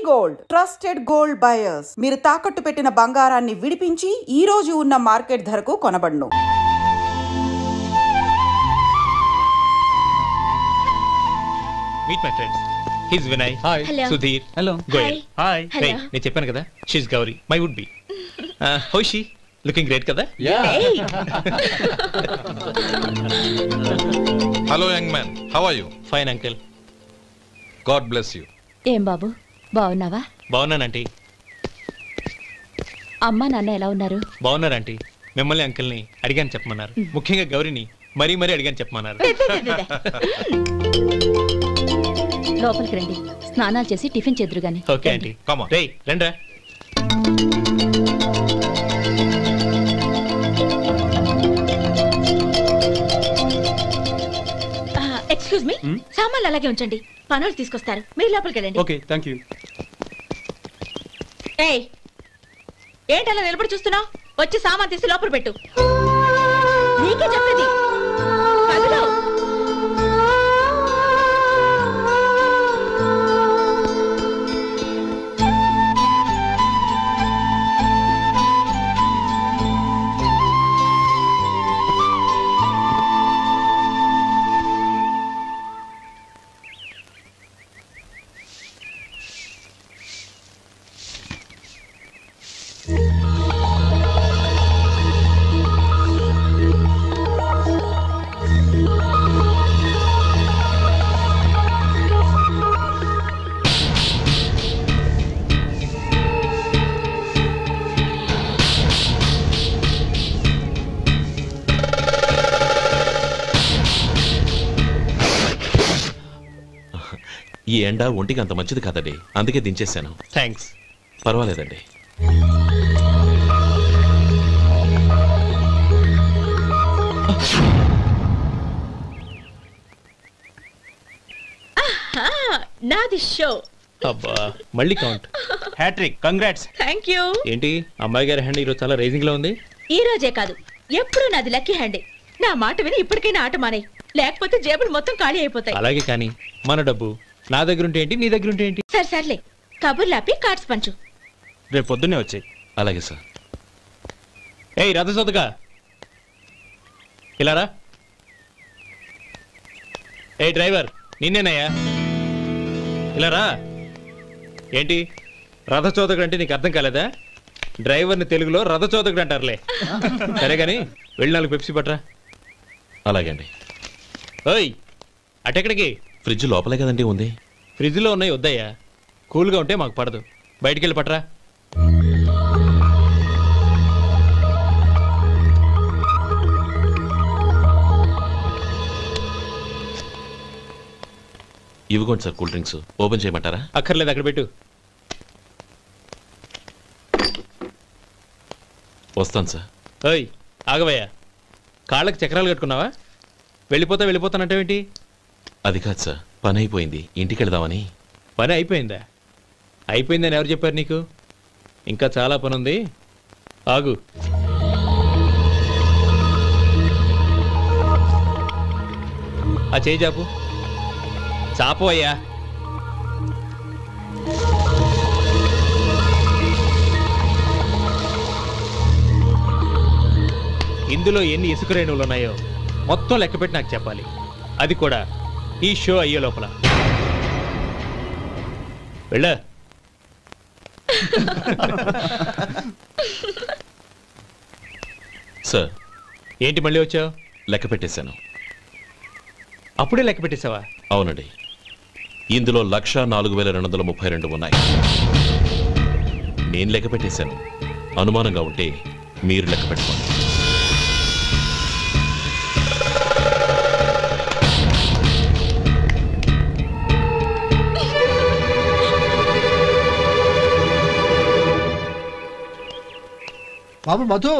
Gold, trusted gold buyers. మీరు తాకట్టు పెట్టిన బంగారాన్ని విడిపించి ఈ రోజు ఉన్న మార్కెట్ ధరకు కొనబడును. Meet my friends. He's Vinay. Hi. Hello. Sudhir. Hello. Goyal. Hi. Hey, నేను చెప్పాను కదా. She's Gauri. My would be. How is she? Looking great కదా? Yeah. Hey. Hello young man. How are you? Fine uncle. God bless you. ఏం బాబు బాగున్నావా? బాగున్నాను aunty. అమ్మ నాన్న ఎలా ఉన్నారు? బాగున్నారు ఆంటీ. మిమ్మల్ని అంకుల్ని అడిగాను చెప్పమన్నారు. ముఖ్యంగా గౌరిని మరీ అడిగాను చెప్పమన్నారు. లోపలికి రండి, స్నానాలు చేసి టిఫిన్ చేద్దురు గాని. Okay aunty. Come on. రేయ్ రండ్రా. ఎక్స్క్యూజ్ మీ, సామాన్లు అలాగే ఉంచండి, పనులు తీసుకొస్తారు, మీరు లోపలికి వెళ్ళండి. Okay, thank you. ఏయ్, ఏంటి అలా నిలబడి చూస్తున్నావు? వచ్చి సామాన్ తీసి లోపల పెట్టు. నీకే చెప్పేది. కదులు. ఈ ఎండ ఒంటికి అంత మంచిది కాదండి, అందుకే దించేశాను. థ్యాంక్స్. పర్వాలేదండి. నాది షో. అబ్బా మళ్ళీ count. Hattrick, congrats. Thank you. ఏంటి అమ్మాయి గారి హ్యాండ్ ఈరోజు చాలా రైజింగ్ లో ఉంది. ఈ రోజే కాదు, ఎప్పుడు నాది లక్కీ హ్యాండే. నా మాట విని ఇప్పటికైనా ఆట మానేయ్, లేకపోతే జేబులు మొత్తం ఖాళీ అయిపోతాయి. అలాగే కానీ మన డబ్బు నా దగ్గర ఉంటే ఏంటి, నీ దగ్గర ఉంటే ఏంటి? సర్లే, కబుర్లు ఆపి కార్డ్స్ పంచు. రేపు పొద్దున్నే వచ్చాయి. అలాగే సార్. ఏయ్ రథసోదగా ఇలారా. ఏ డ్రైవర్ నిన్నేనయ్యా, ఇలారా. ఏంటి రథచోదకుడు అంటే నీకు అర్థం కాలేదా? డ్రైవర్ని తెలుగులో రథచోదకుడు అంటారులే. సరే గాని వెళ్ళి 4 పెప్సీ పట్రా. అలాగే అండి. ఓయ్ అటెక్కడికి? ఫ్రిడ్జ్ లోపలే కదండి ఉంది. ఫ్రిడ్జ్లో ఉన్నాయి వద్దయ్యా, కూల్గా ఉంటే మాకు పడదు. బయటికి వెళ్ళి పట్రా. ఇవ్వకోండి సార్, కూల్ డ్రింక్స్. ఓపెన్ చేయమంటారా? అక్కర్లేదు, అక్కడ పెట్టు. వస్తాను సార్. ఓయ్ ఆగవయ్యా, కాళ్ళకి చక్రాలు కట్టుకున్నావా? వెళ్ళిపోతానంటావేంటి? అది కాదు సార్, పని అయిపోయింది, ఇంటికి వెళదామని. పని అయిపోయిందా? అయిపోయిందని ఎవరు చెప్పారు నీకు? ఇంకా చాలా పని ఉంది, ఆగు. ఆ చేయి చాపు. చాపు అయ్యా. ఇందులో ఎన్ని ఇసుక రేణువులు ఉన్నాయో మొత్తం లెక్కపెట్టి నాకు చెప్పాలి, అది కూడా ఈ షో అయ్యే లోపల. వెళ్ళా. సార్ ఏంటి మళ్ళీ వచ్చావు? లెక్క పెట్టేశాను. అప్పుడే లెక్క పెట్టేశావా? అవునండి, ఇందులో 1,04,232 ఉన్నాయి. నేను లెక్క పెట్టేశాను. అనుమానంగా ఉంటే మీరు లెక్క పెట్టుకోండి. బాబు మధు,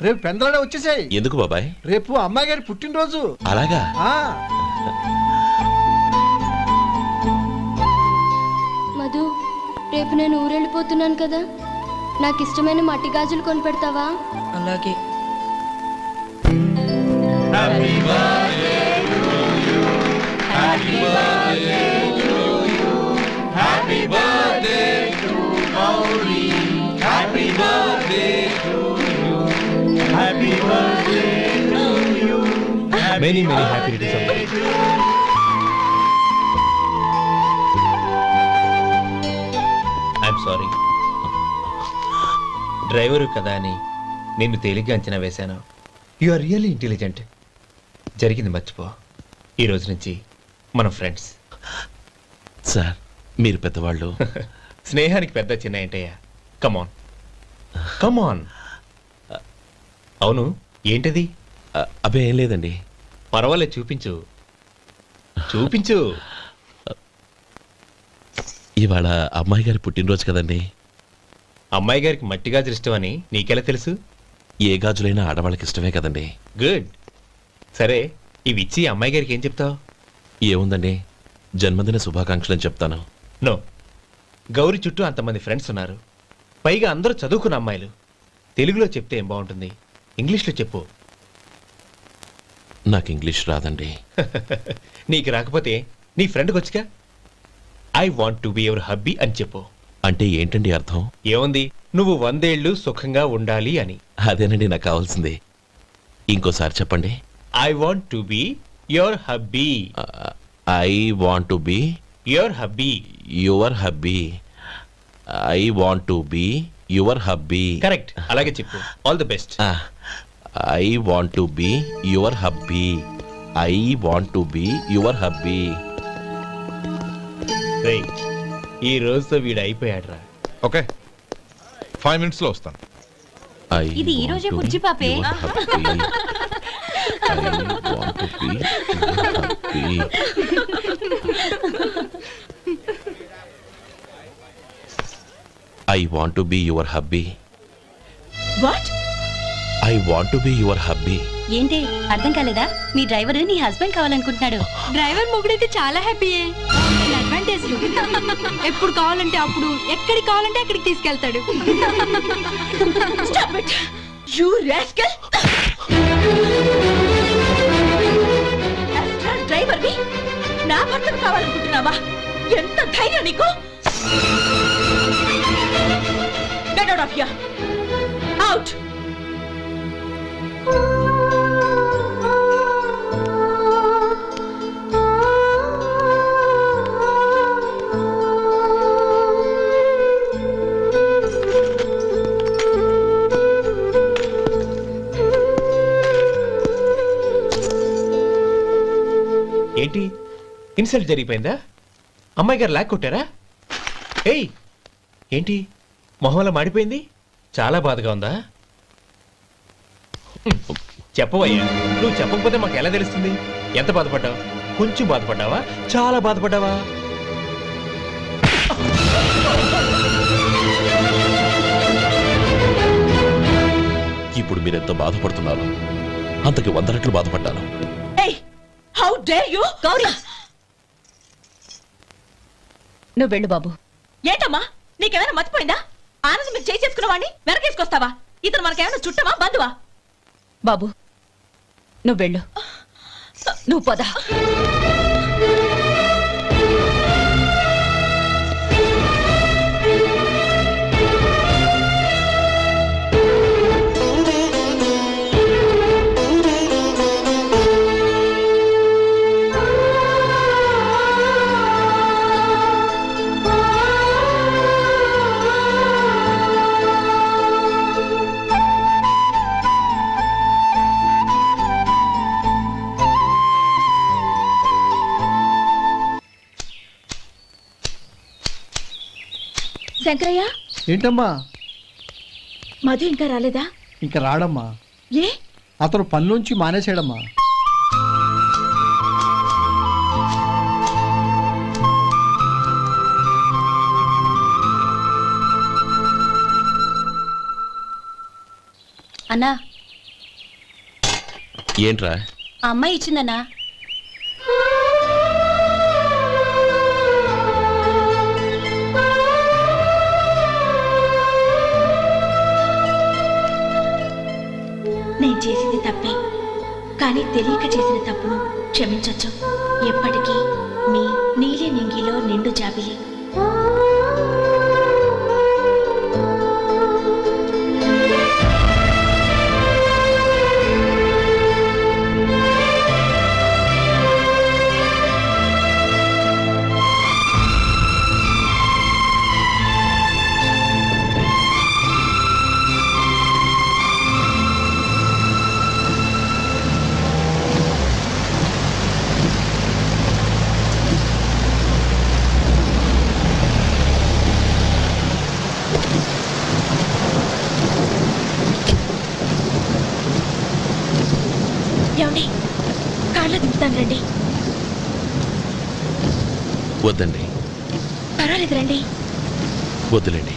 రేపు పెందలాడే వచ్చేసాయి. ఎందుకు బాబాయ్? రేపు అమ్మాయి గారి పుట్టినరోజు. అలాగా? మధు, రేపు నేను ఊరెళ్ళిపోతున్నాను కదా, నాకు ఇష్టమైన మట్టి గాజులు కొనిపెడతావా? అలాగే. Happy birthday to you. Happy birthday many happy returns of the day. I'm sorry, driver కదా అని నిన్ను తేలిగ్గా అంచనా వేశాను. You are really intelligent. జరిగింది మర్చిపో. ఈ రోజు నుంచి మనం ఫ్రెండ్స్. సార్ మీరు పెద్దవాళ్ళు. స్నేహానికి పెద్ద చిన్న ఏంటయ్యా? కమాన్ కమాన్. అవును, ఏంటది? అబ్బే ఏం లేదండి. పర్వాలేదు, చూపించు చూపించు. ఇవాళ అమ్మాయి గారి పుట్టినరోజు కదండి. అమ్మాయి గారికి మట్టి గాజులు ఇష్టం అని నీకెలా తెలుసు? ఏ గాజులైనా ఆడవాళ్ళకి ఇష్టమే కదండి. గుడ్. సరే, ఇవి ఇచ్చి అమ్మాయి గారికి ఏం చెప్తావు? ఏముందండి, జన్మదిన శుభాకాంక్షలు అని చెప్తాను. నో, గౌరీ చుట్టూ అంతమంది ఫ్రెండ్స్ ఉన్నారు, పైగా అందరూ చదువుకున్న అమ్మాయిలు. తెలుగులో చెప్తే ఏం బాగుంటుంది? ఇంగ్లీష్లో చెప్పు. నాకు ఇంగ్లీష్ రాదండి. నీకు రాకపోతే నీ ఫ్రెండ్కి వచ్చిగా I want to be your hubby అని చెప్పు. అంటే ఏంటండి అర్థం? ఏముంది, నువ్వు 100 ఏళ్ళు సుఖంగా ఉండాలి అని. అదేనండి నాకు కావాల్సింది. ఇంకోసారి చెప్పండి. I want to be your hubby. I want to be your hubby. Your hubby. I want to be your hubby. Correct, అలాగే చెప్పు. All the best. I want to be your hubby. I want to be your hubby. ఈ రోజుతో వీడు అయిపోయాడ్రా. Okay, 5 minutes లో వస్తాను. ఇది ఈ రోజే బుజ్జి పాపే. I want to be your hubby. What? I want to be your hubby. ఏంటి అర్థం కాలేదా? మీ డ్రైవర్ నీ హస్బెండ్ కావాలనుకుంటున్నాడు. డ్రైవర్ మొగుడైతే చాలా హ్యాపీయే. అడ్వాంటేజ్ ఎప్పుడు కావాలంటే అప్పుడు, ఎక్కడికి కావాలంటే అక్కడికి తీసుకెళ్తాడు. Stop it, you rascal! Driver ని నా భర్తను కావాలనుకుంటున్నావా? ఎంత ధైర్యం నీకు! Get out of here! Out! ఏంటి, ఇన్సల్ట్ జరిగిపోయిందా? అమ్మాయి గారు లాక్ కొట్టారా? ఏయ్, ఏంటి మొహంలో మాడిపోయింది? చాలా బాధగా ఉందా? చెప్పవయ్యా, నువ్వు చెప్పకపోతే మాకు ఎలా తెలుస్తుంది? ఎంత బాధపడ్డావు? కొంచెం బాధపడ్డావా? చాలా బాధపడ్డావా? ఇప్పుడు మీరెంత బాధపడుతున్నారు, అంతకి 100 రెట్లు బాధపడ్డాను. How dare you? గౌరీ, నువ్వు వెళ్ళు బాబు. ఏంటమ్మా, నీకేమైనా మర్చిపోయిందా? ఆనందం మీరు చేసుకున్నవాడిని వెనకేసుకొస్తావా? ఇతను మనకేమైనా చుట్టమా, బంధువా? బాబు నువ్వు వెళ్ళు, నువ్వు పద. శంకరయ్య, ఏంటమ్మా? మధు ఇంకా రాలేదా? ఇంకా రాడమ్మా. ఏ? అతను పనిలోంచి మానేసాడమ్మా. అన్నా, ఏంట్రా? ఆ అమ్మాయి ఇచ్చిందన్నా. నేను చేసింది తప్పే, కానీ తెలియక చేసిన తప్పును క్షమించొచ్చు. ఎప్పటికీ మీ నీలి నింగిలో నిండు జాబిలి. తీసుకెళ్తాను రండి. వద్దండి. పర్వాలేదు రండి. వద్దులేండి.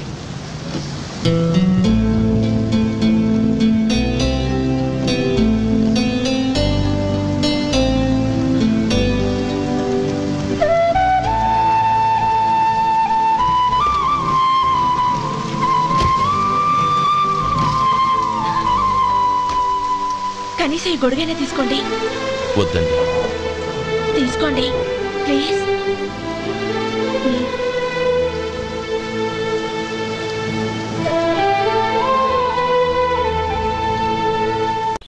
కనీసం ఈ గొడుగైనా తీసుకోండి. వద్దండి. తీసుకోండి ప్లీజ్.